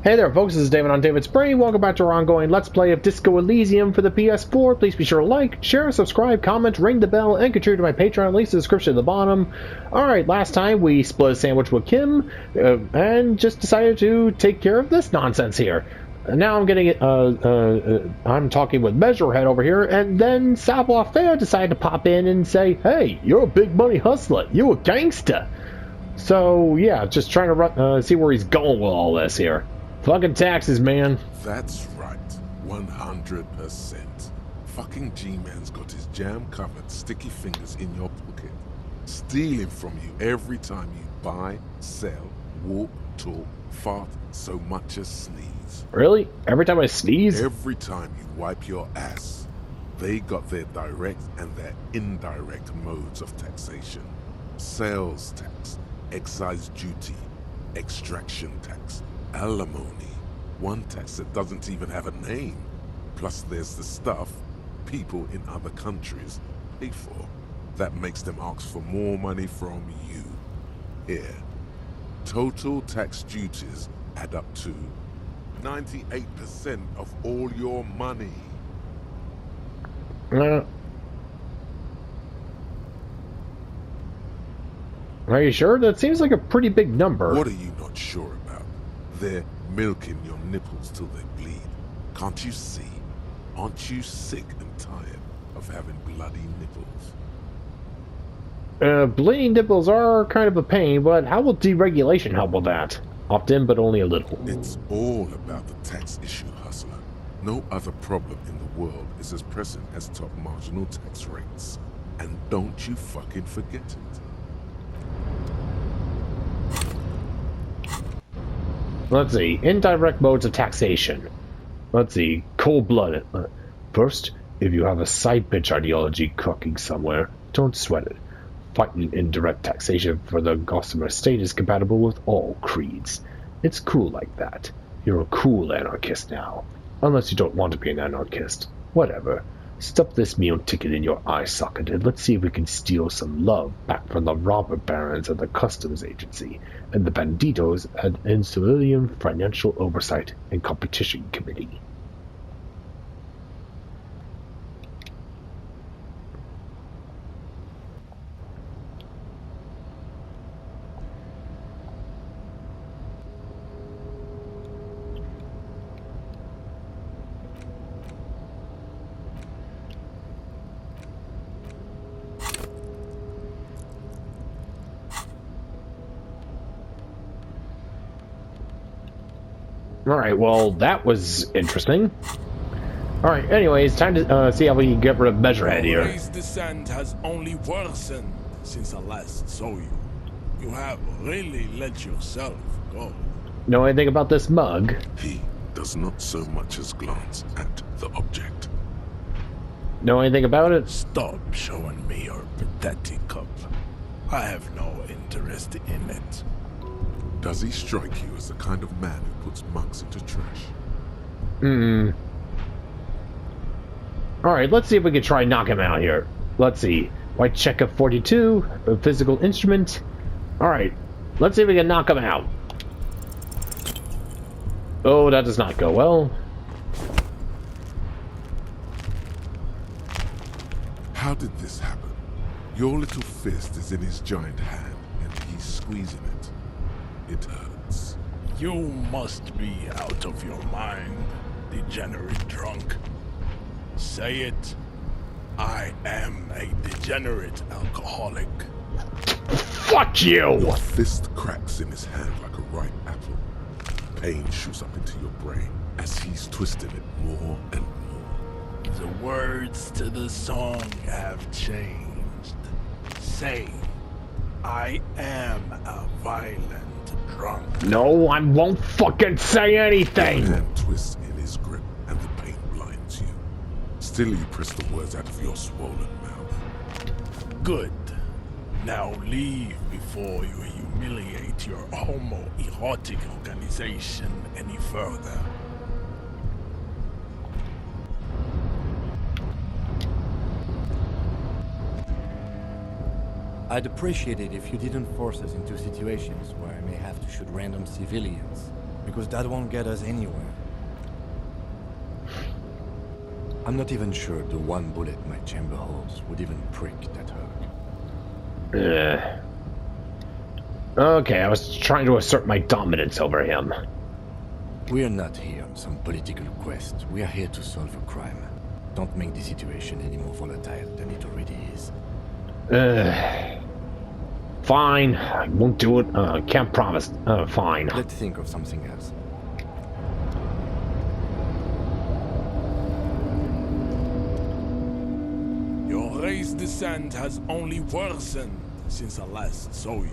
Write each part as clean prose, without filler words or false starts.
Hey there folks, this is David on David's Brain. Welcome back to our ongoing Let's Play of Disco Elysium for the PS4. Please be sure to like, share, subscribe, comment, ring the bell, and contribute to my Patreon. Links in the description at the bottom. Alright, last time we split a sandwich with Kim, and just decided to take care of this nonsense here. Now I'm getting I'm talking with Measurehead over here, and then Savoir Faire decided to pop in and say, hey, you're a big money hustler, you a gangster. So yeah, just trying to see where he's going with all this here. Fucking taxes, man. That's right, 100%. Fucking G-Man's got his jam-covered sticky fingers in your pocket, stealing from you every time you buy, sell, walk, talk, fart, so much as sneeze. Really? Every time I sneeze? Every time you wipe your ass. They got their direct and their indirect modes of taxation. Sales tax, excise duty, extraction tax, alimony, one tax that doesn't even have a name. Plus there's the stuff people in other countries pay for that makes them ask for more money from you. Here, total tax duties add up to 98% of all your money. Are you sure? That seems like a pretty big number. What are you not sure about? They're milking your nipples till they bleed. Can't you see? Aren't you sick and tired of having bloody nipples? Bleeding nipples are kind of a pain, but how will deregulation help with that? Opt in, but only a little. It's all about the tax issue, hustler. No other problem in the world is as pressing as top marginal tax rates. And don't you fucking forget it. Let's see. Indirect modes of taxation. Let's see. Cold-blooded. First, if you have a side bitch ideology cooking somewhere, don't sweat it. Fighting indirect taxation for the Gossamer state is compatible with all creeds. It's cool like that. You're a cool anarchist now. Unless you don't want to be an anarchist. Whatever. Stuff this meal ticket in your eye socket and let's see if we can steal some love back from the robber barons at the customs agency and the banditos at the Civilian Financial Oversight and Competition Committee. Alright, well, that was interesting. Alright, anyways, time to see how we can get rid of Measurehead here. Today's descent has only worsened since I last saw you. You have really let yourself go. Know anything about this mug? He does not so much as glance at the object. Know anything about it? Stop showing me your pathetic cup. I have no interest in it. Does he strike you as the kind of man who puts mugs into trash? Alright, let's see if we can try and knock him out here. Let's see. White check of 42, a physical instrument. Alright, let's see if we can knock him out. Oh, that does not go well. How did this happen? Your little fist is in his giant hand, and he's squeezing it. It hurts. You must be out of your mind, degenerate drunk. Say it. I am a degenerate alcoholic. Fuck you! Your fist cracks in his hand like a ripe apple. Pain shoots up into your brain as he's twisting it more and more. The words to the song have changed. Say, I am a violent drunk. No, I won't fucking say anything! Your hand twists in his grip and the pain blinds you. Still you press the words out of your swollen mouth. Good. Now leave before you humiliate your homoerotic organization any further. I'd appreciate it if you didn't force us into situations where I may have to shoot random civilians. because that won't get us anywhere. I'm not even sure the one bullet my chamber holds would even prick that hurt. Okay, I was trying to assert my dominance over him. We're not here on some political quest. We are here to solve a crime. Don't make the situation any more volatile than it already is. Fine. I won't do it. Can't promise. Fine. Let's think of something else. Your race descent has only worsened since I last saw you.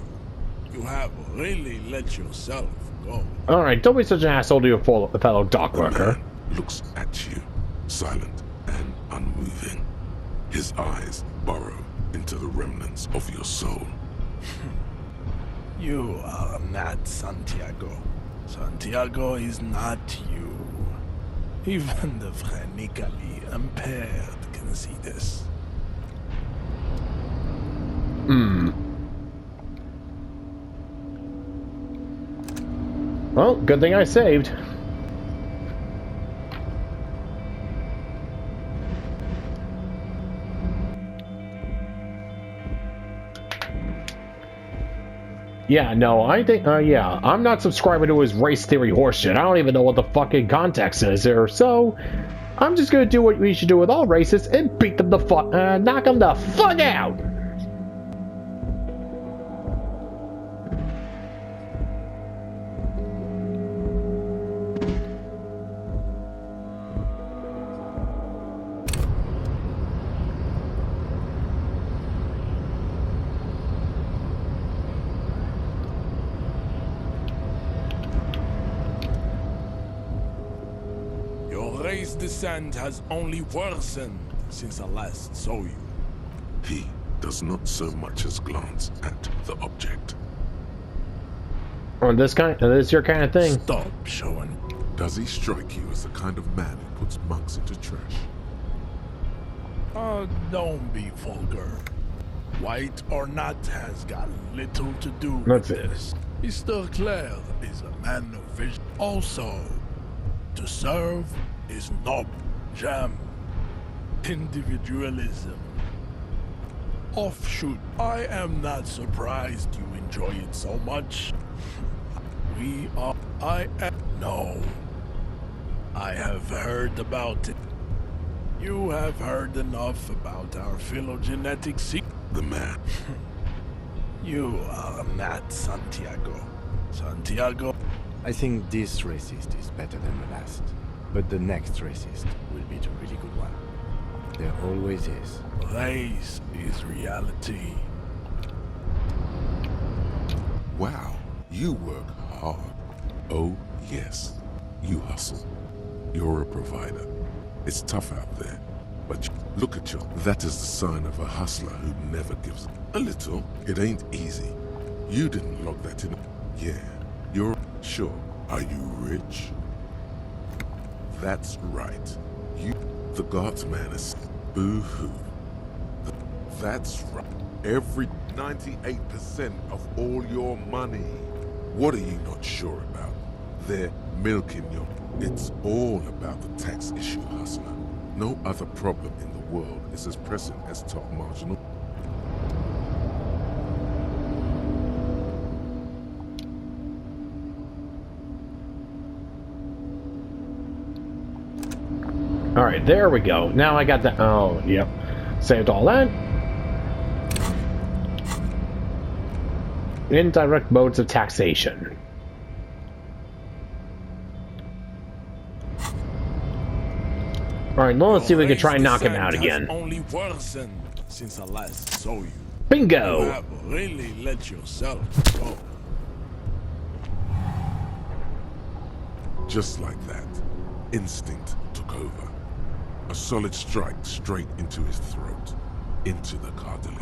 You have really let yourself go. Alright, don't be such an asshole to your fellow dock worker. Man looks at you, silent and unmoving. His eyes burrow into the remnants of your soul. You are not Santiago. Santiago is not you. Even the phrenically impaired can see this. Well, good thing I saved. Yeah, no, I think, yeah, I'm not subscribing to his race theory horseshit. I don't even know what the fucking context is here, so I'm just gonna do what we should do with all races and beat them the fuck, knock them the fuck out! Race descent has only worsened since I last saw you. He does not so much as glance at the object. On this your kind of thing. Stop showing. Does he strike you as the kind of man who puts monks into trash? Don't be vulgar. White or not has got little to do with this. Mr. Claire is a man of vision. Also, to serve is not jam. Individualism. Offshoot. I am not surprised you enjoy it so much. No. I have heard about it. You have heard enough about our phylogenetic secret. The man. You are not Santiago. Santiago. I think this racist is better than the last. But the next racist will be the really good one. There always is. Race is reality. Wow, you work hard. Oh, yes. You hustle. You're a provider. It's tough out there. But look at you. That is the sign of a hustler who never gives up. A little. It ain't easy. You didn't log that in. Yeah, you're sure. Are you rich? That's right. You, the guardsman, is boo-hoo. That's right. Every 98% of all your money. What are you not sure about? They're milking you. It's all about the tax issue, hustler. No other problem in the world is as pressing as top marginal. Alright, there we go. Now I got that. Oh, yep. Saved all that. Indirect modes of taxation. Alright, now let's see if we can try and knock him out again. Only worsened since I last saw you. Bingo! You have really let yourself go. Just like that, instinct took over. A solid strike straight into his throat, into the cartilage.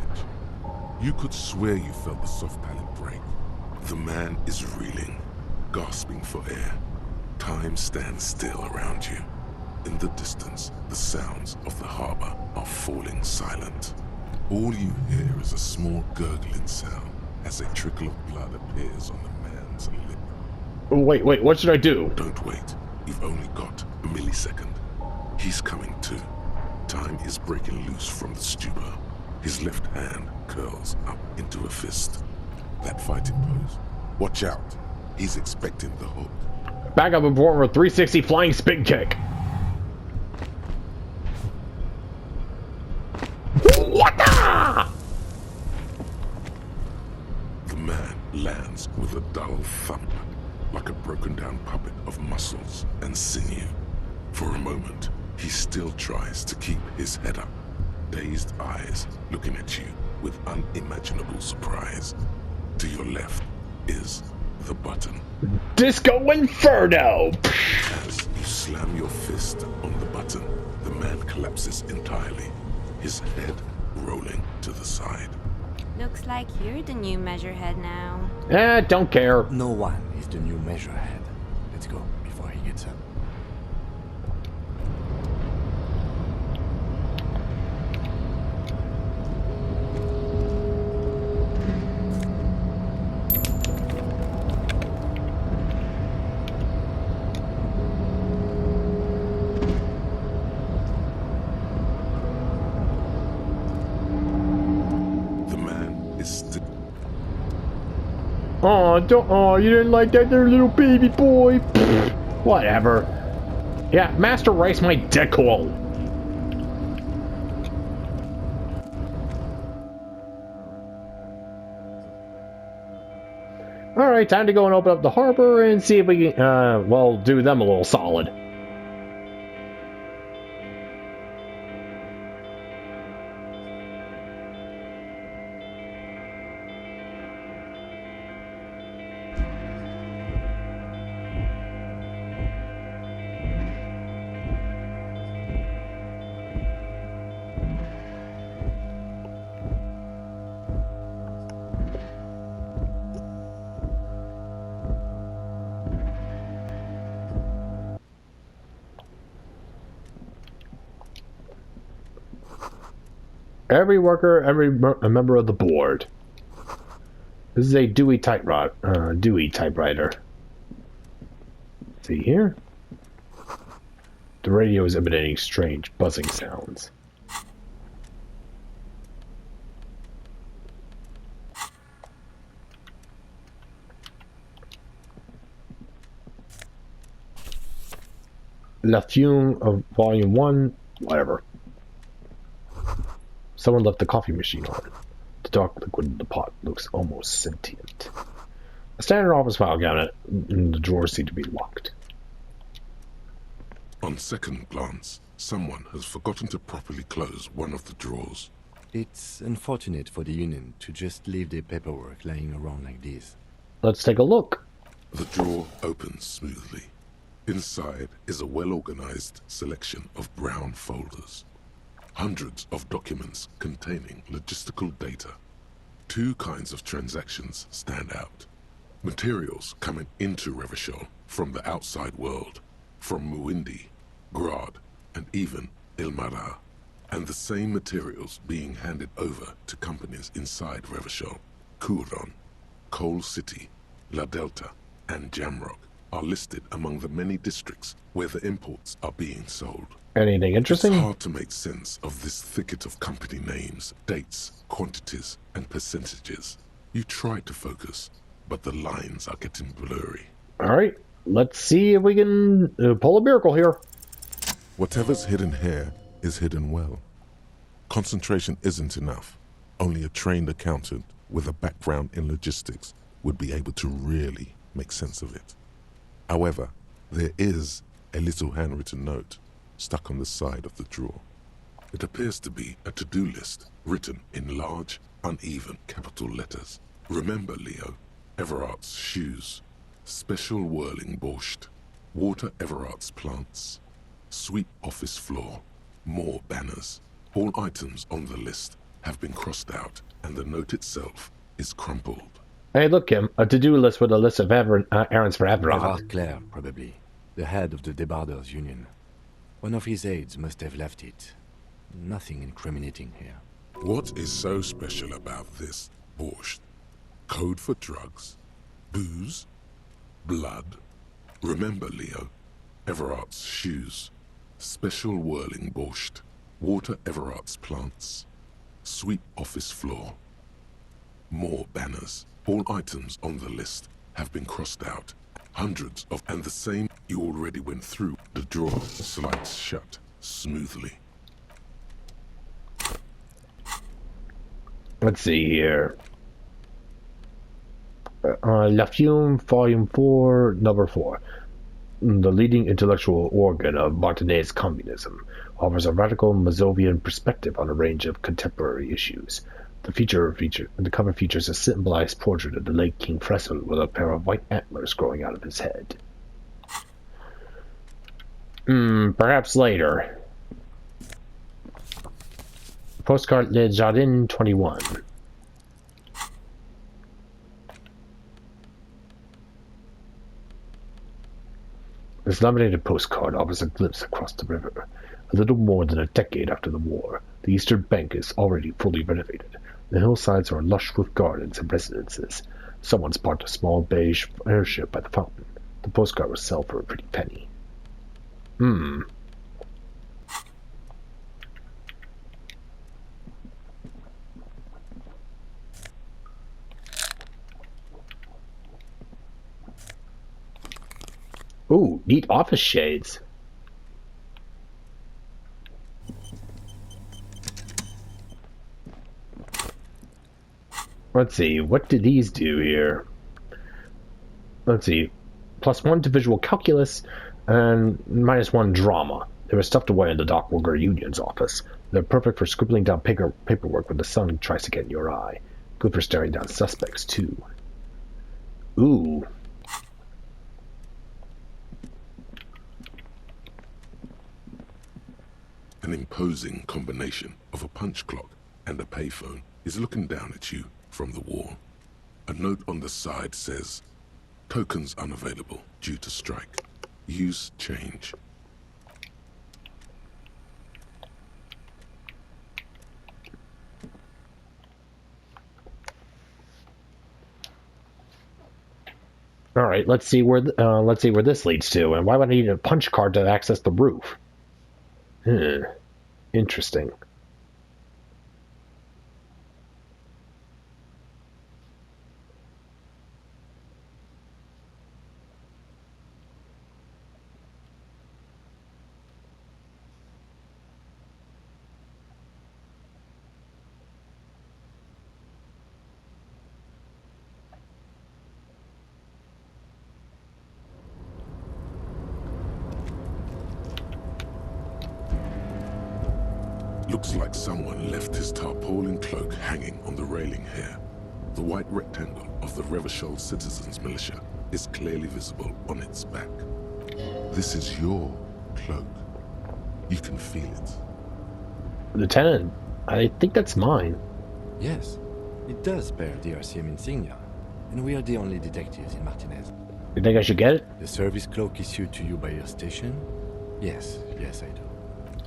You could swear you felt the soft palate break. The man is reeling, gasping for air. Time stands still around you. In the distance, the sounds of the harbor are falling silent. All you hear is a small gurgling sound as a trickle of blood appears on the man's lip. Wait, what should I do? Don't wait. You've only got a millisecond. He's coming too. Time is breaking loose from the stupor. His left hand curls up into a fist. That fighting pose. Watch out. He's expecting the hook. Back up and forward with 360 flying spin kick. What the? The man lands with a dull thump, like a broken down puppet of muscles and sinew. For a moment, he still tries to keep his head up, dazed eyes looking at you with unimaginable surprise. To your left is the button. Disco Inferno! As you slam your fist on the button, the man collapses entirely, his head rolling to the side. Looks like you're the new Measurehead now. Don't care. No one is the new Measurehead. Let's go before he gets up. Oh, you didn't like that there, little baby boy? Whatever. Yeah, Master Rice my dick hole. Alright, time to go and open up the harbor and see if we can, well, do them a little solid. Every worker, a member of the board. This is a Dewey typewriter. See here? The radio is emanating strange buzzing sounds. La Fume of Volume 1, whatever. Someone left the coffee machine on. The dark liquid in the pot looks almost sentient. A standard office file cabinet, and the drawers seem to be locked. On second glance, someone has forgotten to properly close one of the drawers. It's unfortunate for the Union to just leave their paperwork lying around like this. Let's take a look. The drawer opens smoothly. Inside is a well-organized selection of brown folders. Hundreds of documents containing logistical data. Two kinds of transactions stand out. Materials coming into Revachol from the outside world, from Muindi, Grad, and even Ilmara. And the same materials being handed over to companies inside Revachol. Kuron, Coal City, La Delta, and Jamrock are listed among the many districts where the imports are being sold. Anything interesting? It's hard to make sense of this thicket of company names, dates, quantities, and percentages. You try to focus, but the lines are getting blurry. Alright, let's see if we can pull a miracle here. Whatever's hidden here is hidden well. Concentration isn't enough. Only a trained accountant with a background in logistics would be able to really make sense of it. However, there is a little handwritten note stuck on the side of the drawer. It appears to be a to-do list written in large, uneven capital letters. Remember, Leo, Everart's shoes, special whirling borscht, water Everart's plants, sweep office floor, more banners. All items on the list have been crossed out, and the note itself is crumpled. Hey, look, Kim, a to-do list with a list of errands for Everard. Everard Clare, probably. The head of the Debarders Union. One of his aides must have left it. Nothing incriminating here. What is so special about this borscht? Code for drugs? Booze? Blood? Remember, Leo, Everart's shoes, special whirling borscht, water Everart's plants, sweep office floor. More banners. All items on the list have been crossed out. Hundreds of, and the same you already went through. The drawer slides shut smoothly. Let's see here. La Fume, Volume 4, Number 4. The leading intellectual organ of Martinez communism, offers a radical Mazovian perspective on a range of contemporary issues. The cover features a symbolized portrait of the late King Fresel with a pair of white antlers growing out of his head. Perhaps later. Postcard Le Jardin 21. This laminated postcard offers a glimpse across the river. A little more than a decade after the war, the eastern bank is already fully renovated. The hillsides are lush with gardens and residences. Someone's parked a small beige airship by the fountain. The postcard was sold for a pretty penny. Ooh, neat office shades. Let's see, what do these do here? Let's see, +1 to visual calculus and -1 drama. They were stuffed away in the Dockworker Union's office. They're perfect for scribbling down paperwork when the sun tries to get in your eye. Good for staring down suspects, too. Ooh. An imposing combination of a punch clock and a payphone is looking down at you from the wall. A note on the side says, "Tokens unavailable due to strike. Use change." All right, let's see where this leads to, and why would I need a punch card to access the roof? Interesting. Looks like someone left his tarpaulin cloak hanging on the railing here. The white rectangle of the Revachol Citizens Militia is clearly visible on its back. This is your cloak. You can feel it. Lieutenant, I think that's mine. Yes, it does bear the RCM insignia, and we are the only detectives in Martinez. You think I should get it? The service cloak issued to you by your station? Yes, I do.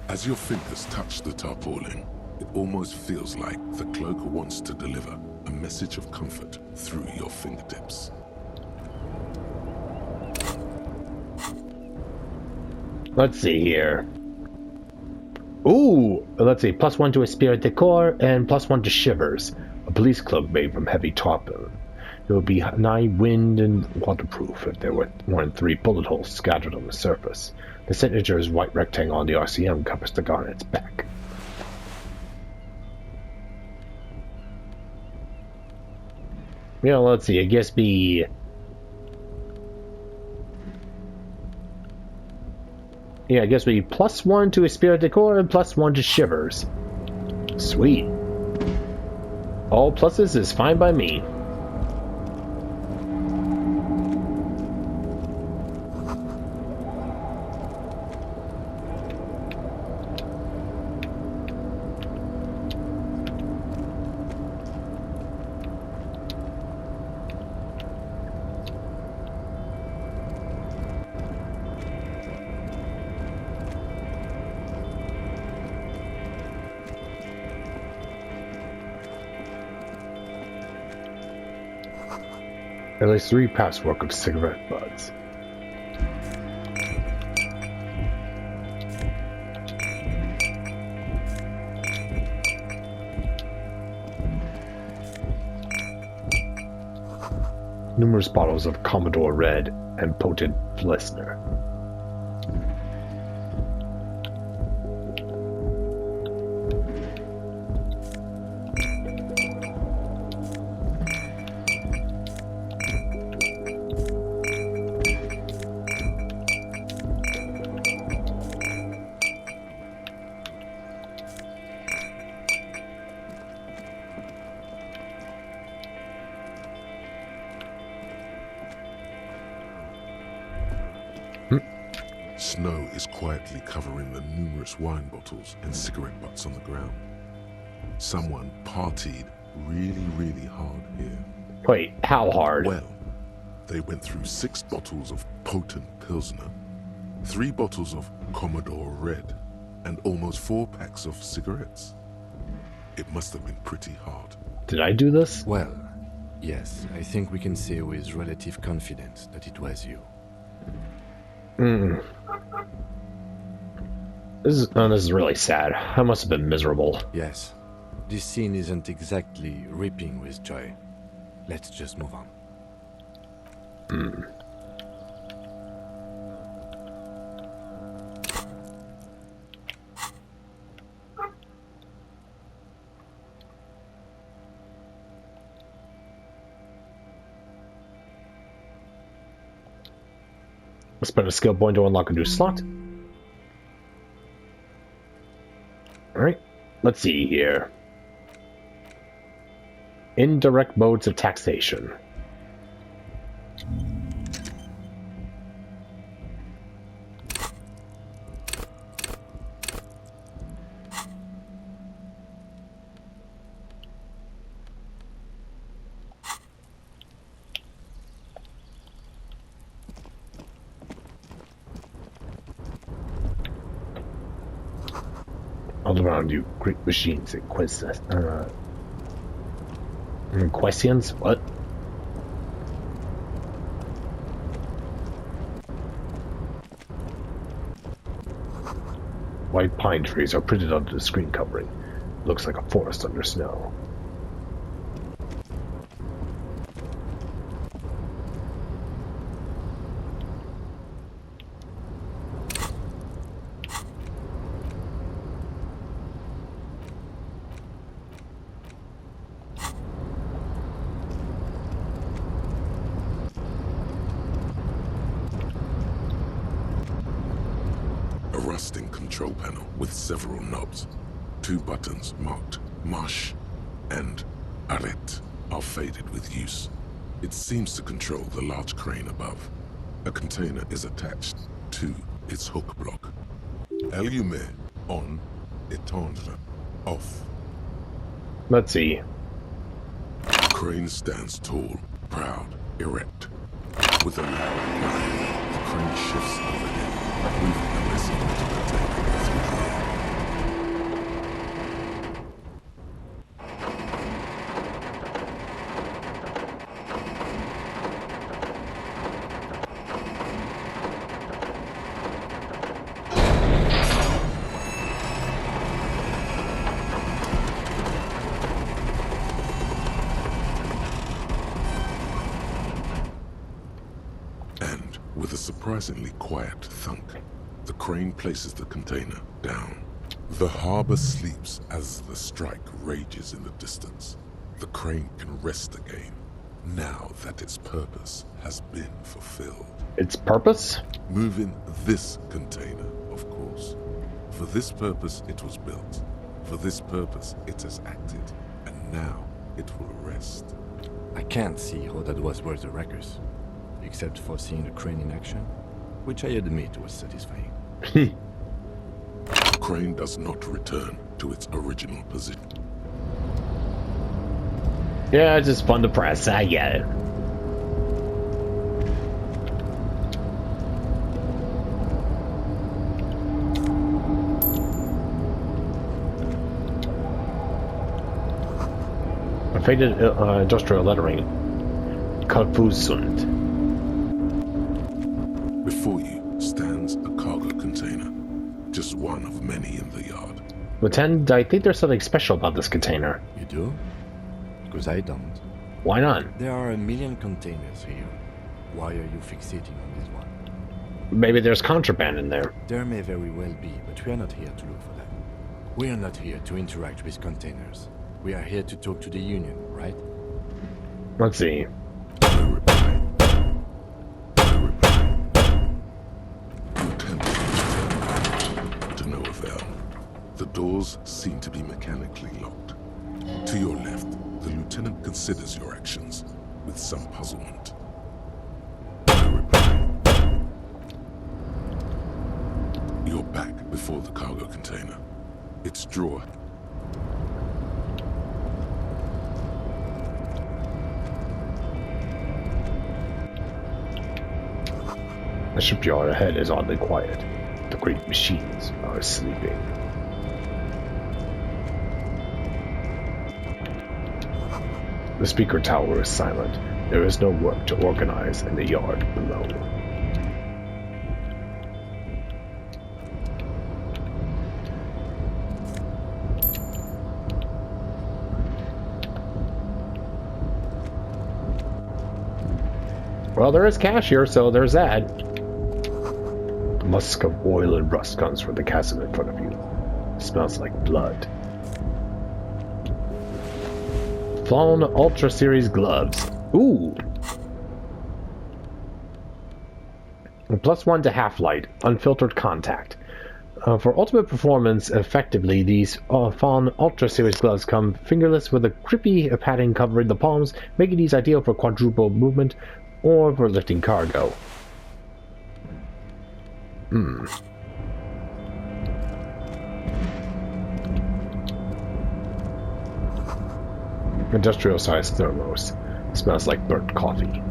As your fingers touch the tarpaulin, it almost feels like the cloak wants to deliver a message of comfort through your fingertips. Let's see here. Ooh, let's see. +1 to Esprit de Corps and +1 to Shivers. A police cloak made from heavy tarpaulin. It would be high wind and waterproof if there were more than 3 bullet holes scattered on the surface. The signature's white rectangle on the RCM covers the garnet's back. Yeah, let's see. I guess be. Yeah, I guess we +1 to Esprit de Corps and +1 to Shivers. Sweet. All pluses is fine by me. At least 3 passwork of cigarette butts. Numerous bottles of Commodore Red and potent Pilsner. Snow is quietly covering the numerous wine bottles and cigarette butts on the ground. Someone partied really hard here. Wait, how hard? Well, they went through 6 bottles of potent Pilsner, 3 bottles of Commodore Red, and almost 4 packs of cigarettes. It must have been pretty hard. Did I do this? Well, yes, I think we can say with relative confidence that it was you. This is really sad. I must have been miserable. Yes, this scene isn't exactly ripping with joy. Let's just move on. Spend a skill point to unlock a new slot. Alright, let's see here. Indirect modes of taxation. All around you, great machines and questions. Questions? What? White pine trees are printed onto the screen covering. Looks like a forest under snow. Rusting control panel with several knobs. 2 buttons marked Marsh and Arrête are faded with use. It seems to control the large crane above. A container is attached to its hook block. Allumer on, éteindre off. Let's see. The crane stands tall, proud, erect. With a loud whine, the crane shifts overhead, moving the message to the container through the air. And with a surprisingly quiet thunk, the crane places the container down. The harbor sleeps as the strike rages in the distance. The crane can rest again, now that its purpose has been fulfilled. Its purpose? Moving this container, of course. For this purpose it was built. For this purpose it has acted. And now it will rest. I can't see how that was worth the wreckers, except for seeing the crane in action, which I admit was satisfying. The crane does not return to its original position. Yeah, it's just fun to press. I get it. A faded industrial lettering. Kalfusund. Before you stands a cargo container, just one of many in the yard. Lieutenant, I think there's something special about this container. You do? Because I don't. Why not? There are a million containers here. Why are you fixating on this one? Maybe there's contraband in there. There may very well be, but we are not here to look for that. We are not here to interact with containers. We are here to talk to the Union, right? Let's see. To no avail. The doors seem to be mechanically locked. To your left, the lieutenant considers your actions with some puzzlement. You're back before the cargo container. Its drawer. The shipyard ahead is oddly quiet. The great machines are sleeping. The speaker tower is silent. There is no work to organize in the yard below. Well, there is cash here, so there's that. The musk of oil and rust comes from the chasm in front of you. It smells like blood. Fawn Ultra Series gloves. Ooh! +1 to half-light. Unfiltered contact. For ultimate performance, effectively, these Fawn Ultra Series gloves come fingerless with a grippy padding covering the palms, making these ideal for quadruple movement or for lifting cargo. Industrial-sized thermos. Smells like burnt coffee.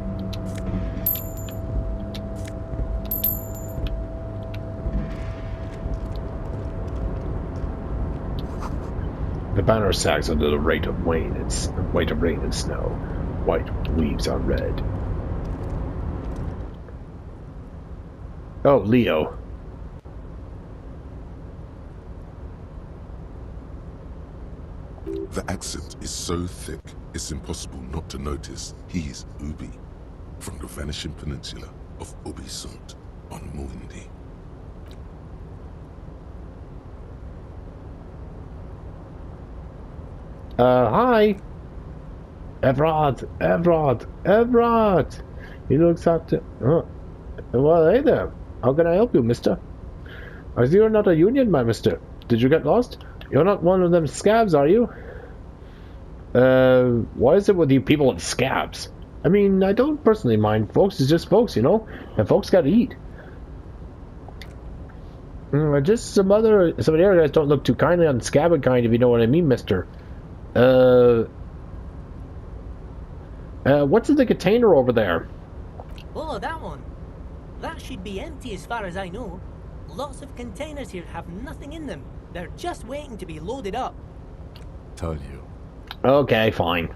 The banner sags under the weight of rain and snow. White leaves are red. Oh, Leo. The accent is so thick, it's impossible not to notice he's Ubi, from the vanishing peninsula of Ubisunt on Muindi. Hi! Evrod! He looks up to... Well, hey there. How can I help you, mister? I see you're not a Union, my mister. Did you get lost? You're not one of them scabs, are you? What is it with you people and scabs? I mean, I don't personally mind. Folks is just folks, you know? And folks gotta eat. Just some of the other guys don't look too kindly on the scabbard kind, if you know what I mean, mister. What's in the container over there? Oh, that one. That should be empty as far as I know. Lots of containers here have nothing in them. They're just waiting to be loaded up. Told you. Okay, fine.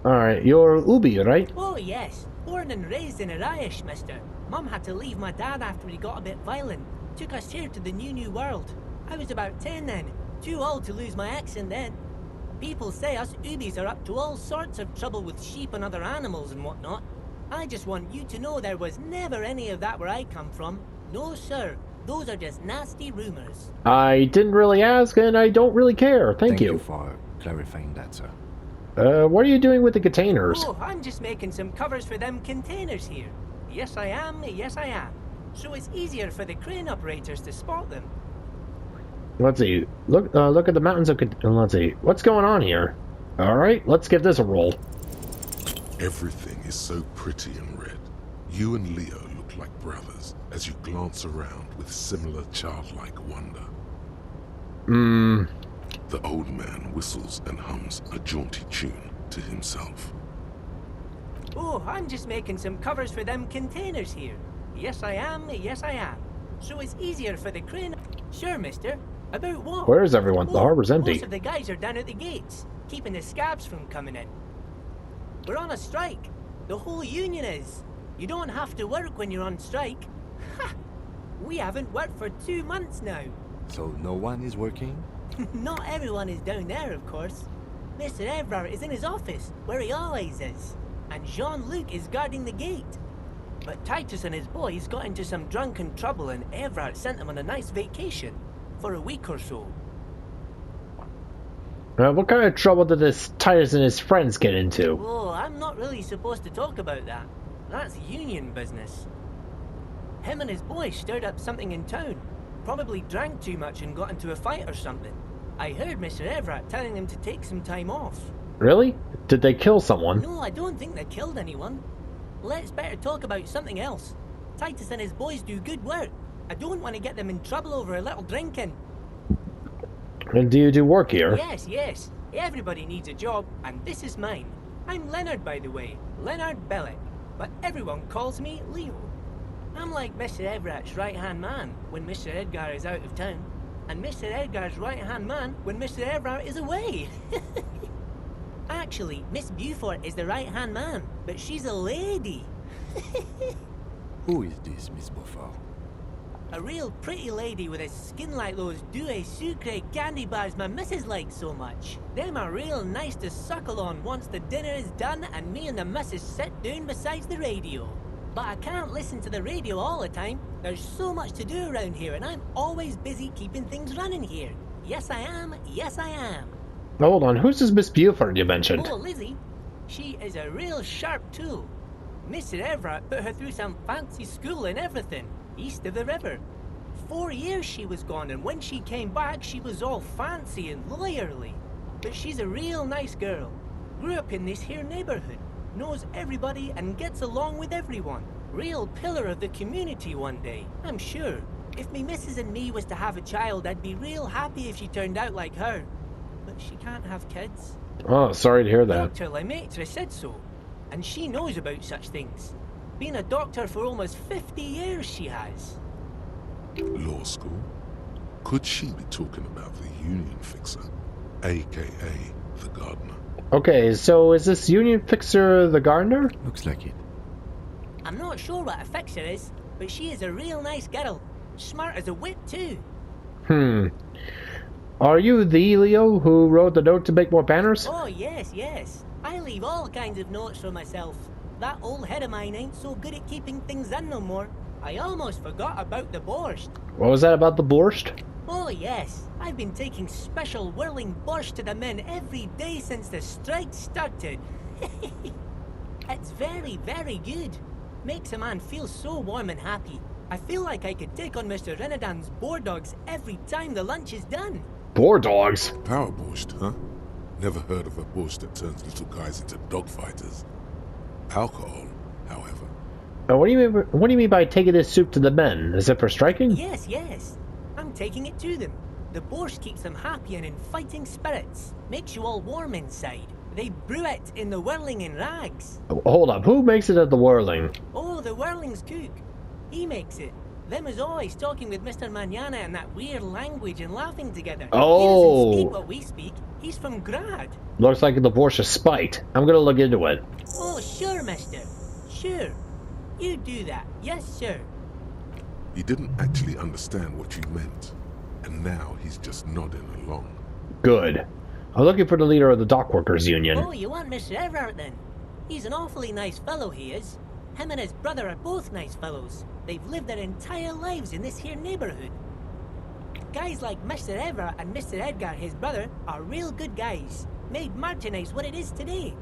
Alright, you're Ubi, right? Oh, yes. Born and raised in Arish, mister. Mum had to leave my dad after he got a bit violent. Took us here to the new world. I was about 10 then. Too old to lose my accent then. People say us Ubis are up to all sorts of trouble with sheep and other animals and whatnot. I just want you to know there was never any of that where I come from. No, sir. Those are just nasty rumors. I didn't really ask, and I don't really care. Thank you. Thank you for clarifying that, sir. What are you doing with the containers? Oh, I'm just making some covers for them containers here. Yes, I am. So it's easier for the crane operators to spot them. Let's see. Look at the mountains of... Let's see. What's going on here? Alright, let's give this a roll. Everything is so pretty and red. You and Leo look like brothers as you glance around with similar childlike wonder. The old man whistles and hums a jaunty tune to himself. Oh, I'm just making some covers for them containers here. Yes, I am. So it's easier for the crane... Sure, mister. About what? Where is everyone? The harbor's empty. Most of the guys are down at the gates, keeping the scabs from coming in. We're on a strike. The whole union is. You don't have to work when you're on strike. Ha! We haven't worked for 2 months now. So no one is working? Not everyone is down there, of course. Mr. Everard is in his office, where he always is, and Jean-Luc is guarding the gate. But Titus and his boys got into some drunken trouble and Everard sent them on a nice vacation for a week or so. What kind of trouble did this Titus and his friends get into? Oh, I'm not really supposed to talk about that. That's union business. Him and his boys stirred up something in town. Probably drank too much and got into a fight or something. I heard Mr. Everett telling them to take some time off. Really? Did they kill someone? No, I don't think they killed anyone. Let's better talk about something else. Titus and his boys do good work. I don't want to get them in trouble over a little drinking. And do you do work here? Yes. Everybody needs a job, and this is mine. I'm Leonard, by the way. Leonard Bellick. But everyone calls me Leo. I'm like Mr. Everett's right-hand man when Mr. Edgar is out of town, and Mr. Edgar's right-hand man when Mr. Everett is away. Actually, Miss Beaufort is the right-hand man, but she's a lady. Who is this, Miss Beaufort? A real pretty lady with a skin like those Douai Sucre candy bars my missus likes so much. Them are real nice to suckle on once the dinner is done and me and the missus sit down beside the radio. But I can't listen to the radio all the time. There's so much to do around here and I'm always busy keeping things running here. Yes I am. Hold on, who's this Miss Beaufort you mentioned? Oh, Lizzie. She is a real sharp tool. Mr. Everett put her through some fancy school and everything, east of the river. 4 years she was gone, and when she came back, she was all fancy and lawyerly. But she's a real nice girl. Grew up in this here neighborhood, knows everybody and gets along with everyone. Real pillar of the community one day, I'm sure. If me missus and me was to have a child, I'd be real happy if she turned out like her. But she can't have kids. Oh, sorry to hear that. Dr. Lemaitre said so, and she knows about such things. Been a doctor for almost 50 years she has. Law school? Could she be talking about the union fixer, aka the gardener? Okay, so is this union fixer the gardener? Looks like it. I'm not sure what a fixer is, but she is a real nice girl. Smart as a whip too. Are you the Leo who wrote the note to make more banners? Oh yes. I leave all kinds of notes for myself. That old head of mine ain't so good at keeping things in no more. I almost forgot about the borscht. What was that about the borscht? Oh yes, I've been taking special whirling borscht to the men every day since the strike started. It's very, very good. Makes a man feel so warm and happy. I feel like I could take on Mr. Renadan's boar dogs every time the lunch is done. Boar dogs? Power borscht, huh? Never heard of a borscht that turns little guys into dogfighters. Alcohol, however. What do you mean by taking this soup to the men? Is it for striking? Yes. I'm taking it to them. The borscht keeps them happy and in fighting spirits. Makes you all warm inside. They brew it in the whirling in rags. Hold up, who makes it at the whirling? Oh, the whirling's cook. He makes it. Them is always talking with Mr. Manana in that weird language and laughing together. Oh. He doesn't speak what we speak. He's from Grad. Looks like the borscht is spiked. I'm gonna look into it. Oh, sure, mister. Sure. You do that. Yes, sir. He didn't actually understand what you meant, and now he's just nodding along. Good. I'm looking for the leader of the dockworkers union. Oh, you want Mr. Everett then? He's an awfully nice fellow, he is. Him and his brother are both nice fellows. They've lived their entire lives in this here neighborhood. Guys like Mr. Everett and Mr. Edgar, his brother, are real good guys. Made Martinez what it is today.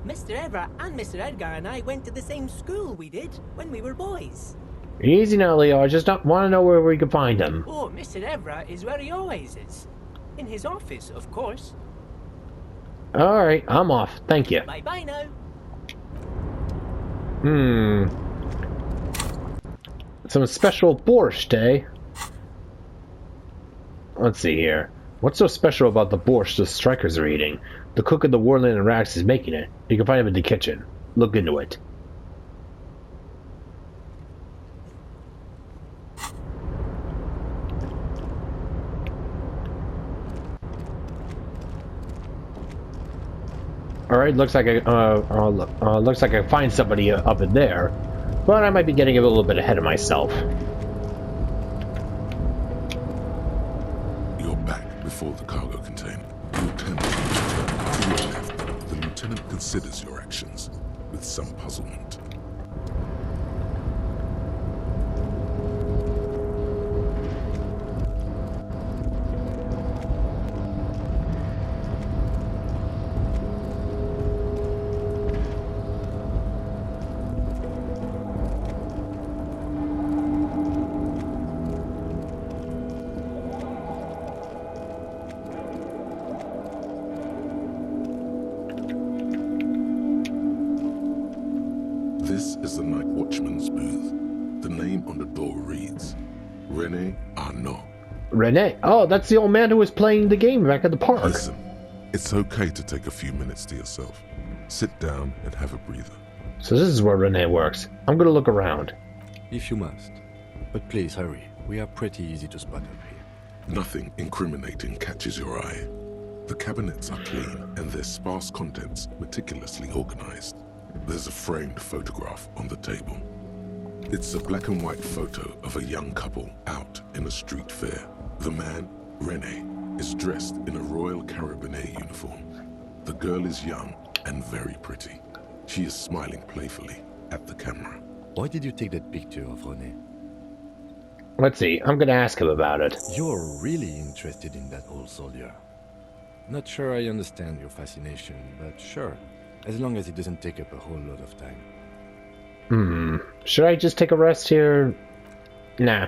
Mr. Everett and Mr. Edgar and I went to the same school we did when we were boys. Easy now, Leo. I just want to know where we can find him. Oh, Mr. Everett is where he always is. In his office, of course. Alright, I'm off. Thank you. Bye-bye now. Some special borscht, eh? Let's see here. What's so special about the borscht the strikers are eating? The cook of the whirling in rags is making it. You can find him in the kitchen. Look into it. Alright, looks like I find somebody up in there, but I might be getting a little bit ahead of myself. You're back before the cargo container. Lieutenant, your left, the lieutenant considers your actions with some puzzlement. This is the night watchman's booth. The name on the door reads, René Arnaud. Rene? Oh, that's the old man who was playing the game back at the park. Listen, it's okay to take a few minutes to yourself. Sit down and have a breather. So this is where Rene works. I'm gonna look around. If you must. But please hurry. We are pretty easy to spot up here. Nothing incriminating catches your eye. The cabinets are clean and their sparse contents meticulously organized. There's a framed photograph on the table. It's a black and white photo of a young couple out in a street fair. The man, René, is dressed in a Royal Carabinier uniform. The girl is young and very pretty. She is smiling playfully at the camera. Why did you take that picture of René? Let's see, I'm gonna ask him about it. You're really interested in that old soldier. Not sure I understand your fascination, but sure. As long as it doesn't take up a whole lot of time. Should I just take a rest here? Nah.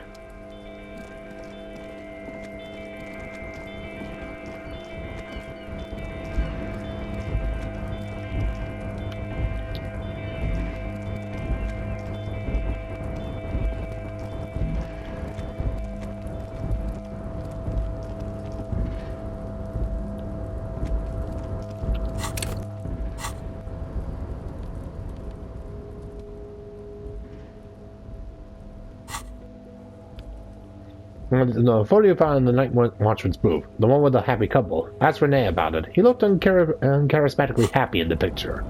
The photo you found in the Night Watchman's booth, the one with the happy couple. Ask Rene about it. He looked uncharismatically happy in the picture.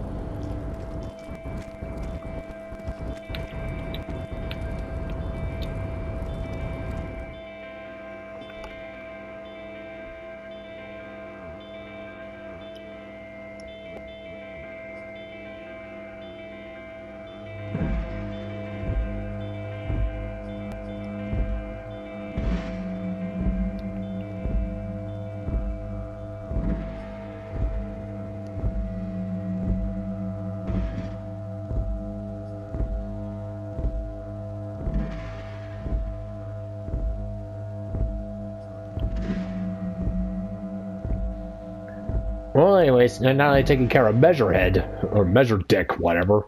Well, anyways, now they're taking care of Measurehead, or Measure Dick, whatever.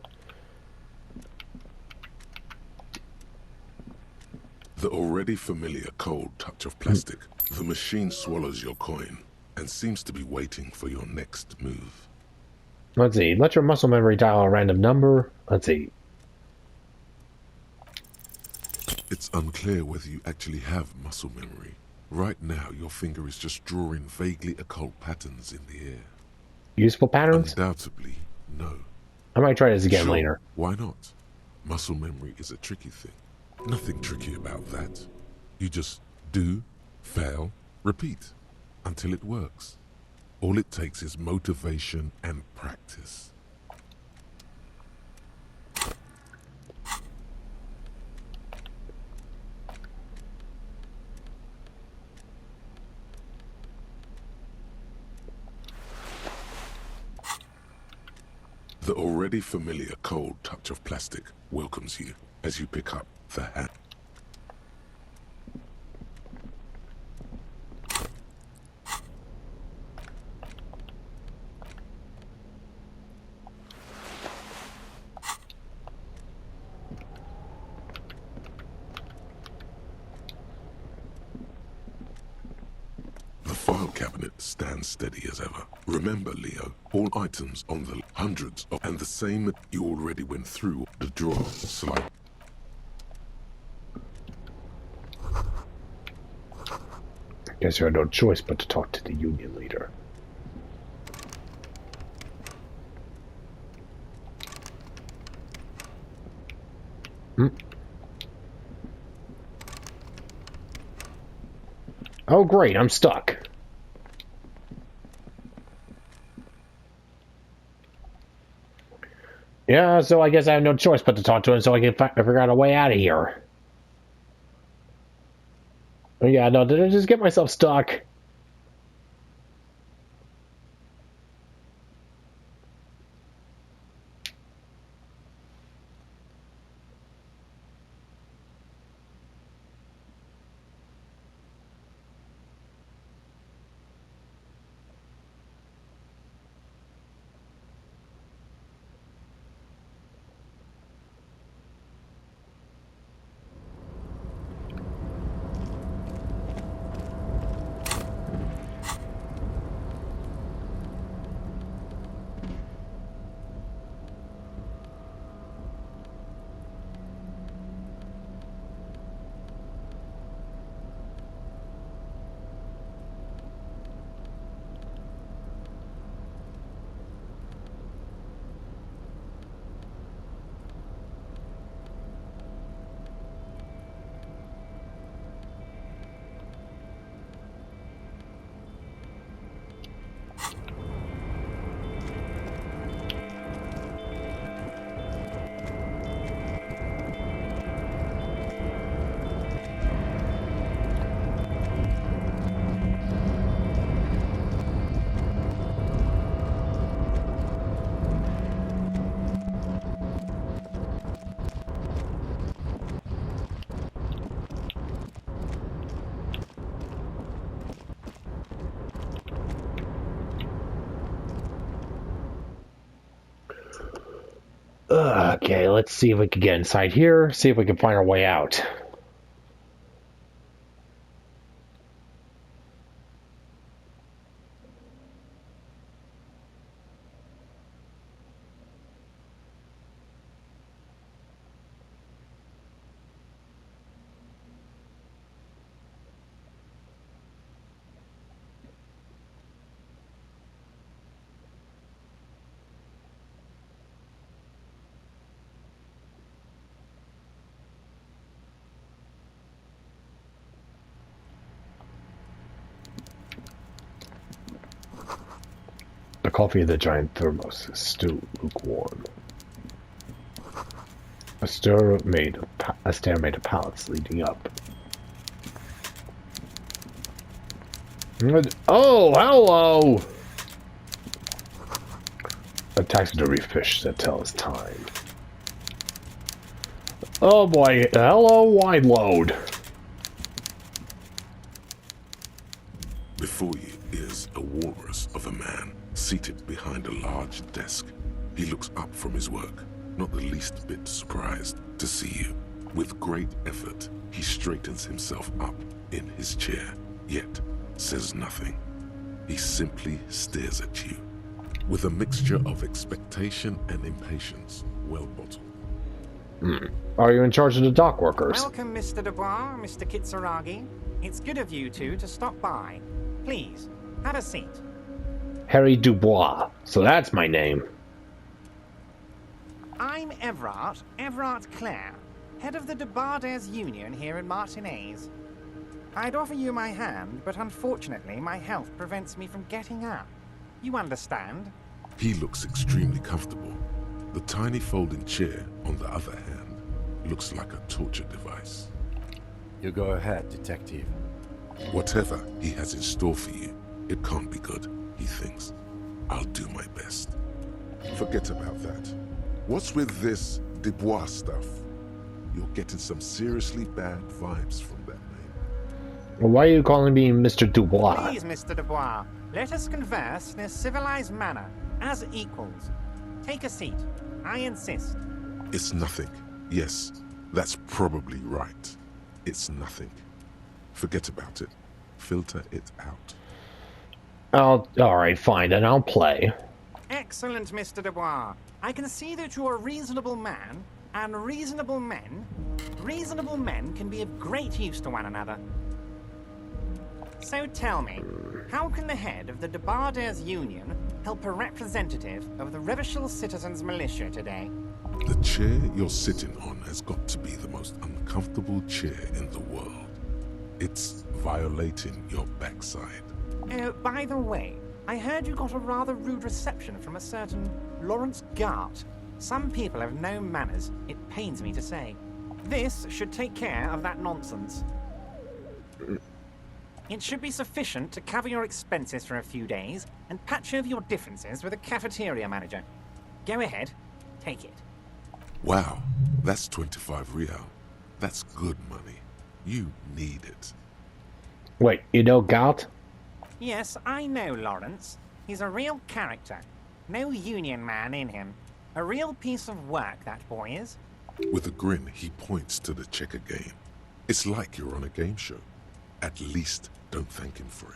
The already familiar cold touch of plastic. The machine swallows your coin and seems to be waiting for your next move. Let's see, let your muscle memory dial a random number. Let's see. It's unclear whether you actually have muscle memory. Right now, your finger is just drawing vaguely occult patterns in the air. Useful patterns? Undoubtedly, no. I might try this again Sure, later. why not? Muscle memory is a tricky thing. Nothing tricky about that. You just do, fail, repeat, until it works. All it takes is motivation and practice. The already familiar cold touch of plastic welcomes you as you pick up the hat. The file cabinet stands steady as ever. Remember, Leo, all items on the hundreds of, and the same you already went through the drawer slide. Guess you had no choice but to talk to the union leader. Oh great, I'm stuck. Yeah, so I guess I have no choice but to talk to him so I can figure out a way out of here. Yeah, no, did I just get myself stuck? Okay, let's see if we can get inside here, see if we can find our way out. The coffee in the giant thermos is still lukewarm. A stair made of pallets leading up. Oh, hello! A taxidermy fish that tells time. Oh boy, hello, wide load. Before you is a walrus of a man, seated behind a large desk. He looks up from his work, not the least bit surprised to see you. With great effort, he straightens himself up in his chair, yet says nothing. He simply stares at you, with a mixture of expectation and impatience, well bottled. Are you in charge of the dock workers? Welcome, Mr. Dubois, Mr. Kitsuragi. It's good of you two to stop by. Please, have a seat. Harry Dubois. So that's my name. I'm Everard Clare, head of the Debarders Union here in Martinez. I'd offer you my hand, but unfortunately my health prevents me from getting up. You understand? He looks extremely comfortable. The tiny folding chair, on the other hand, looks like a torture device. You go ahead, detective. Whatever he has in store for you, it can't be good, he thinks. I'll do my best. Forget about that. What's with this Dubois stuff? You're getting some seriously bad vibes from that name. Why are you calling me Mr. Dubois? Please, Mr. Dubois, let us converse in a civilized manner, as equals. Take a seat. I insist. It's nothing. Yes, that's probably right. It's nothing. Forget about it. Filter it out. Alright, fine, then I'll play. Excellent, Mr. Dubois. I can see that you're a reasonable man, and reasonable men can be of great use to one another. So tell me, how can the head of the Debarders Union help a representative of the Revachol Citizens Militia today? The chair you're sitting on has got to be the most uncomfortable chair in the world. It's violating your backside. Oh, by the way, I heard you got a rather rude reception from a certain Lawrence Gart. Some people have no manners, it pains me to say. This should take care of that nonsense. It should be sufficient to cover your expenses for a few days and patch over your differences with a cafeteria manager. Go ahead, take it. Wow, that's 25 real. That's good money. You need it. Wait, you know Galt? Yes, I know Lawrence. He's a real character. No union man in him. A real piece of work, that boy is. With a grin, he points to the checker game. It's like you're on a game show. At least don't thank him for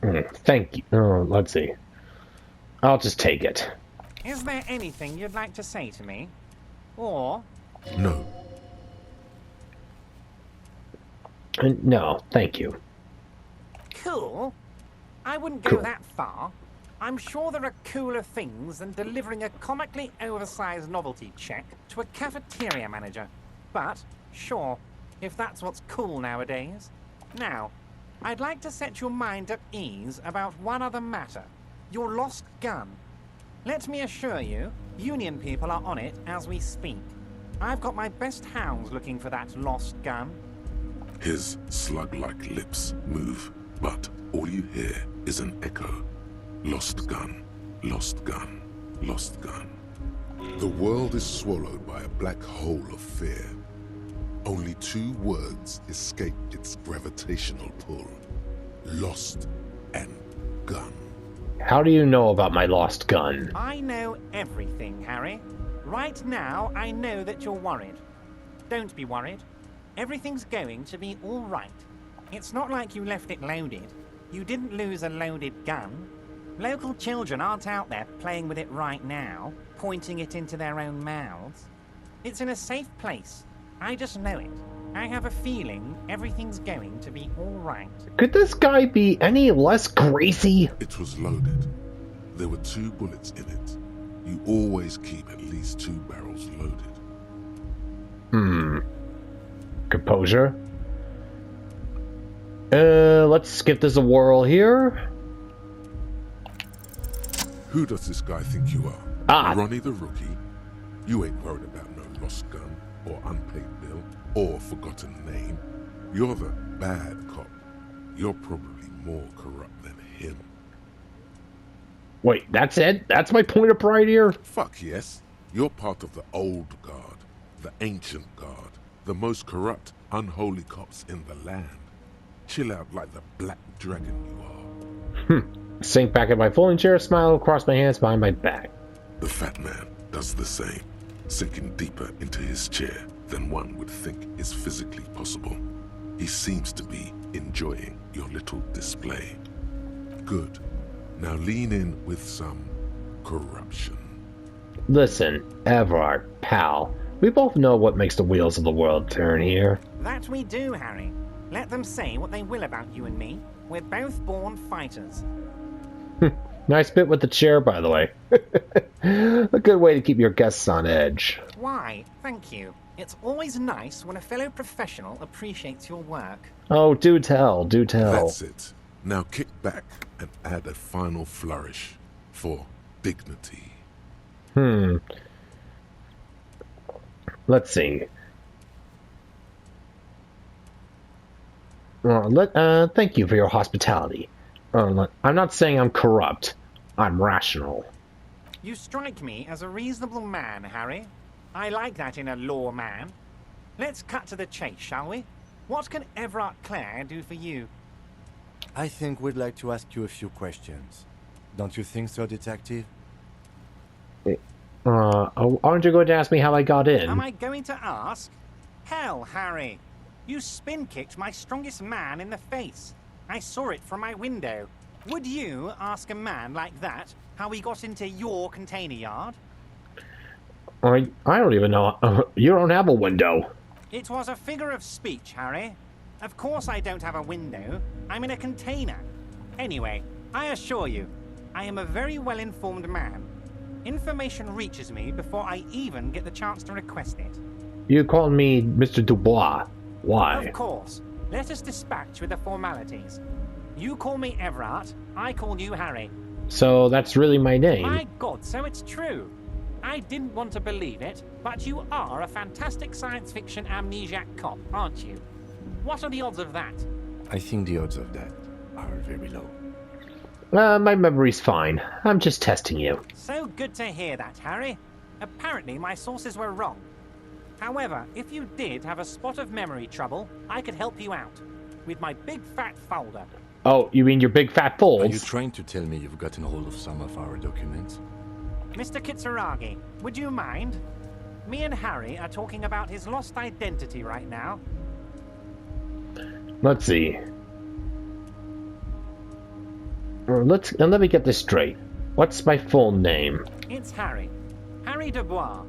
it. Thank you. Oh, let's see. I'll just take it. Is there anything you'd like to say to me? Or... No. No, thank you. Cool? I wouldn't go Cool. that far. I'm sure there are cooler things than delivering a comically oversized novelty check to a cafeteria manager. But, sure, if that's what's cool nowadays. Now, I'd like to set your mind at ease about one other matter. Your lost gun. Let me assure you, Union people are on it as we speak. I've got my best hounds looking for that lost gun. His slug-like lips move, but all you hear is an echo. Lost gun, lost gun, lost gun. The world is swallowed by a black hole of fear. Only 2 words escape its gravitational pull. Lost and gun. How do you know about my lost gun? I know everything, Harry. Right now, I know that you're worried. Don't be worried. Everything's going to be all right. It's not like you left it loaded. You didn't lose a loaded gun. Local children aren't out there playing with it right now, pointing it into their own mouths. It's in a safe place. I just know it. I have a feeling everything's going to be all right. Could this guy be any less crazy? It was loaded. There were 2 bullets in it. You always keep at least 2 barrels loaded. Composure. Let's give this a whirl here. Who does this guy think you are? Ah. Ronnie the Rookie? You ain't worried about no lost gun, or unpaid bill, or forgotten name. You're the bad cop. You're probably more corrupt than him. Wait, that's it? That's my point of pride here? Fuck yes. You're part of the old guard, the ancient guard, the most corrupt, unholy cops in the land. Chill out like the black dragon you are. Sink back in my folding chair, smile across my hands behind my back. The fat man does the same, sinking deeper into his chair than one would think is physically possible. He seems to be enjoying your little display. Good. Now lean in with some corruption. Listen, Everard, pal, we both know what makes the wheels of the world turn here. That we do, Harry. Let them say what they will about you and me. We're both born fighters. Nice bit with the chair, by the way. A good way to keep your guests on edge. Why, thank you. It's always nice when a fellow professional appreciates your work. Oh, do tell, do tell. That's it. Now kick back and add a final flourish for dignity. Let's see. Thank you for your hospitality. I'm not saying I'm corrupt. I'm rational. You strike me as a reasonable man, Harry. I like that in a law man. Let's cut to the chase, shall we? What can Everard Clare do for you? I think we'd like to ask you a few questions. Don't you think so, Detective? Aren't you going to ask me how I got in? Am I going to ask? Hell, Harry. You spin-kicked my strongest man in the face. I saw it from my window. Would you ask a man like that how he got into your container yard? I don't even know. You don't have a window. It was a figure of speech, Harry. Of course I don't have a window. I'm in a container. Anyway, I assure you, I am a very well-informed man. Information reaches me before I even get the chance to request it. You called me Mr. Dubois. Why? Of course. Let us dispatch with the formalities. You call me Everard, I call you Harry. So that's really my name. My God, so it's true. I didn't want to believe it, but you are a fantastic science fiction amnesiac cop, aren't you? What are the odds of that? I think the odds of that are very low. My memory's fine. I'm just testing you. So good to hear that, Harry. Apparently my sources were wrong. However, if you did have a spot of memory trouble, I could help you out with my big fat folder. Oh, you mean your big fat folds? Are you trying to tell me you've gotten hold of some of our documents? Mr. Kitsuragi, would you mind? Me and Harry are talking about his lost identity right now. Let's see. Let me get this straight. What's my full name? It's Harry. Harry Dubois.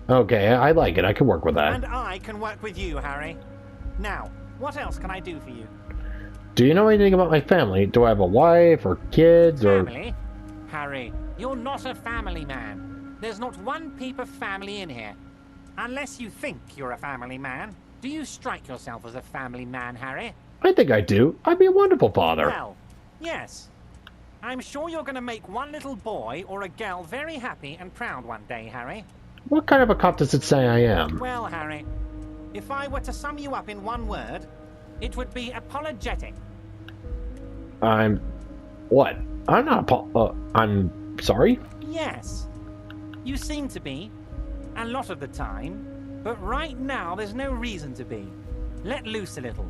Okay, I like it. I can work with that. And I can work with you, Harry. Now, what else can I do for you? Do you know anything about my family? Do I have a wife or kids or... Family? Harry, you're not a family man. There's not one peep of family in here. Unless you think you're a family man. Do you strike yourself as a family man, Harry? I think I do. I'd be a wonderful father. Well, yes. I'm sure you're going to make one little boy or a girl very happy and proud one day, Harry. What kind of a cop does it say I am? Well, Harry, if I were to sum you up in one word, it would be apologetic. I'm... What? I'm not... I'm sorry? Yes. You seem to be. A lot of the time. But right now, there's no reason to be. Let loose a little.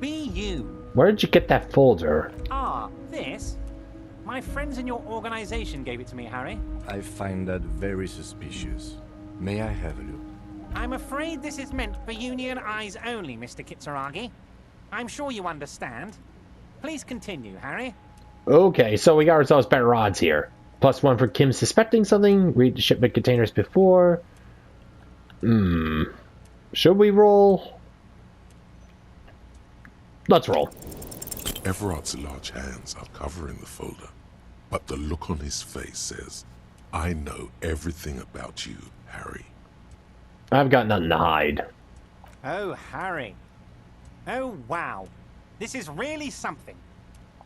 Be you. Where did you get that folder? Ah, this? My friends in your organization gave it to me, Harry. I find that very suspicious. May I have a look? I'm afraid this is meant for Union eyes only, Mr. Kitsuragi. I'm sure you understand. Please continue, Harry. Okay, so we got ourselves better odds here. +1 for Kim suspecting something. Read the shipment containers before. Should we roll? Let's roll. Everard's large hands are covering the folder, but the look on his face says, I know everything about you, Harry. I've got nothing to hide. Oh, Harry. Oh, wow. This is really something.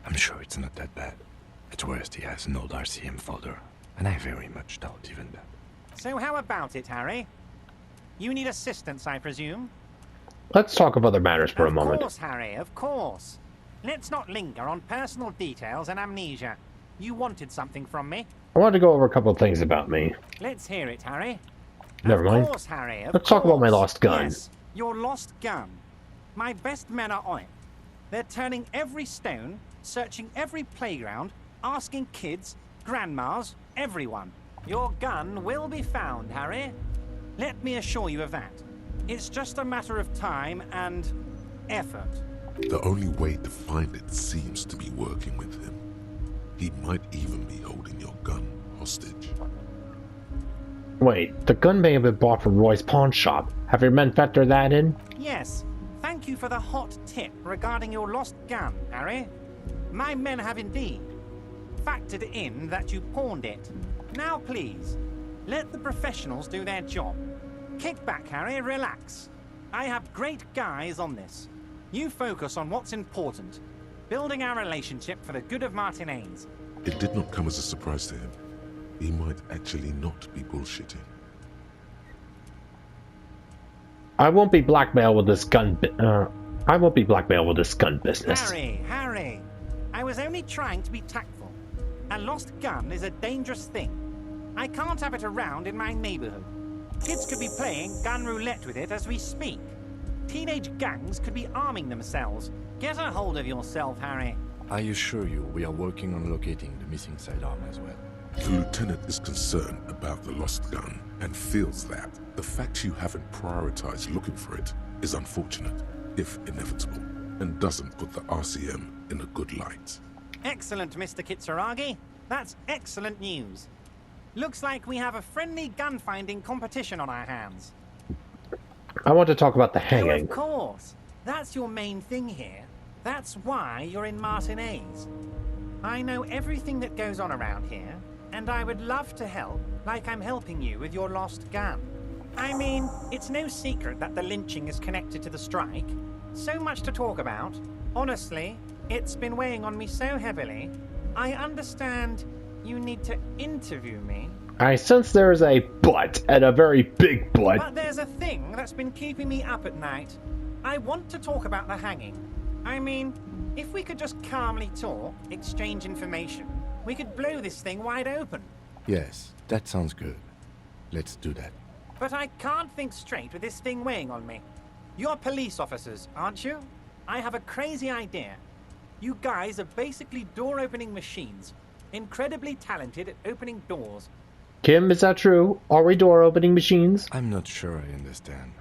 I'm sure it's not that bad. At worst, he has an old RCM folder, and I very much doubt even that. So how about it, Harry? You need assistance, I presume? Let's talk of other matters for a moment. Of course, Harry, of course. Let's not linger on personal details and amnesia. You wanted something from me. I want to go over a couple of things about me. Let's hear it, Harry. Never mind. Of course, Harry, of Let's talk about my course. lost gun. Yes, your lost gun. My best men are on it. They're turning every stone, searching every playground, asking kids, grandmas, everyone. Your gun will be found, Harry. Let me assure you of that. It's just a matter of time and effort. The only way to find it seems to be working with him. He might even be holding your gun hostage. Wait, the gun may have been bought from Roy's pawn shop. Have your men factored that in? Yes, thank you for the hot tip regarding your lost gun, Harry. My men have indeed factored in that you pawned it. Now please, let the professionals do their job. Kick back, Harry, relax. I have great guys on this. You focus on what's important. Building our relationship for the good of Martinez. It did not come as a surprise to him. He might actually not be bullshitting. I won't be blackmailed with this gun. I won't be blackmailed with this gun business. Harry, I was only trying to be tactful. A lost gun is a dangerous thing. I can't have it around in my neighborhood. Kids could be playing gun roulette with it as we speak. Teenage gangs could be arming themselves. Get a hold of yourself, Harry. I assure you, we are working on locating the missing sidearm as well. The lieutenant is concerned about the lost gun and feels that the fact you haven't prioritized looking for it is unfortunate, if inevitable, and doesn't put the RCM in a good light. Excellent, Mr. Kitsuragi. That's excellent news. Looks like we have a friendly gun-finding competition on our hands. I want to talk about the Oh, hanging. of course. That's your main thing here. That's why you're in Martinez. I know everything that goes on around here, and I would love to help, like I'm helping you with your lost gun. I mean, it's no secret that the lynching is connected to the strike. So much to talk about. Honestly, it's been weighing on me so heavily, I understand you need to interview me. I sense there's a but, and a very big but. But there's a thing that's been keeping me up at night. I want to talk about the hanging. I mean, if we could just calmly talk, exchange information, we could blow this thing wide open. Yes, that sounds good. Let's do that. But I can't think straight with this thing weighing on me. You're police officers, aren't you? I have a crazy idea. You guys are basically door-opening machines, incredibly talented at opening doors. Kim, is that true? Are we door-opening machines? I'm not sure I understand.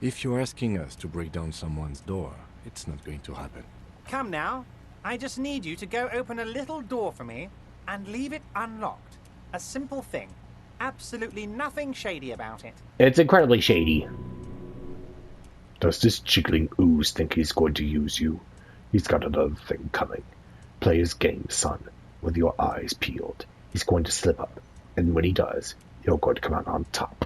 If you're asking us to break down someone's door, it's not going to happen. Come now. I just need you to go open a little door for me and leave it unlocked. A simple thing. Absolutely nothing shady about it. It's incredibly shady. Does this jiggling ooze think he's going to use you? He's got another thing coming. Play his game, son, with your eyes peeled. He's going to slip up, and when he does, you're going to come out on top.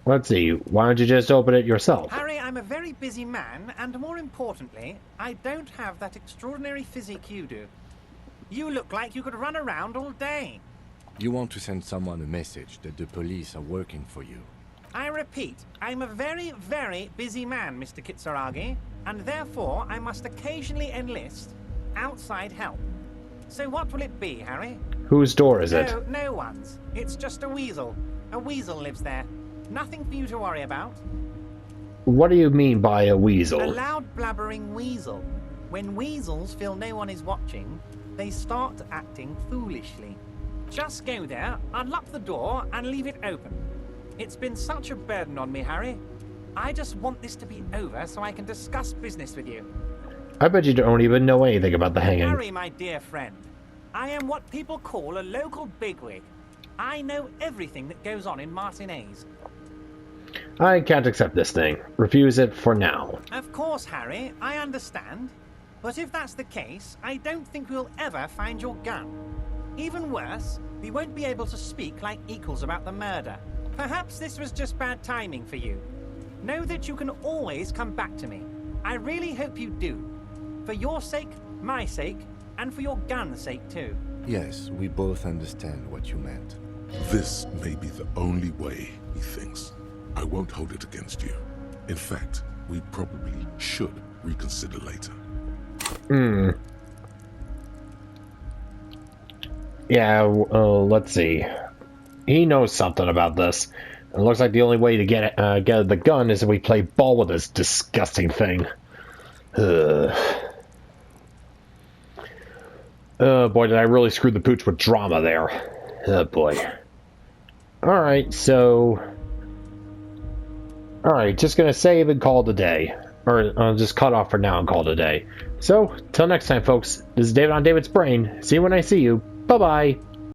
Let's see, why don't you just open it yourself? Harry, I'm a very busy man, and more importantly, I don't have that extraordinary physique you do. You look like you could run around all day. You want to send someone a message that the police are working for you. I repeat, I'm a very, very busy man, Mr. Kitsuragi, and therefore I must occasionally enlist outside help. So what will it be, Harry? Whose door is it? No one's. It's just a weasel. A weasel lives there. Nothing for you to worry about. What do you mean by a A weasel? loud blabbering weasel. When weasels feel no one is watching, they start acting foolishly. Just go there, unlock the door, and leave it open. It's been such a burden on me, Harry. I just want this to be over so I can discuss business with you. I bet you don't even know anything about the hanging. Harry, my dear friend, I am what people call a local bigwig. I know everything that goes on in Martinez. I can't accept this thing. Refuse it for now. Of course, Harry, I understand. But if that's the case, I don't think we'll ever find your gun. Even worse, we won't be able to speak like equals about the murder. Perhaps this was just bad timing for you. Know that you can always come back to me. I really hope you do. For your sake, my sake, and for your gun's sake too. Yes, we both understand what you meant. This may be the only way, he thinks. I won't hold it against you. In fact, we probably should reconsider later. Yeah, let's see. He knows something about this. It looks like the only way to get the gun is if we play ball with this disgusting thing. Oh boy, did I really screw the pooch with drama there. Oh boy. Alright, so... Alright, just gonna save and call it a day. Or I'll just cut off for now and call it a day. So, till next time folks, this is David on David's Brain. See you when I see you. Bye-bye.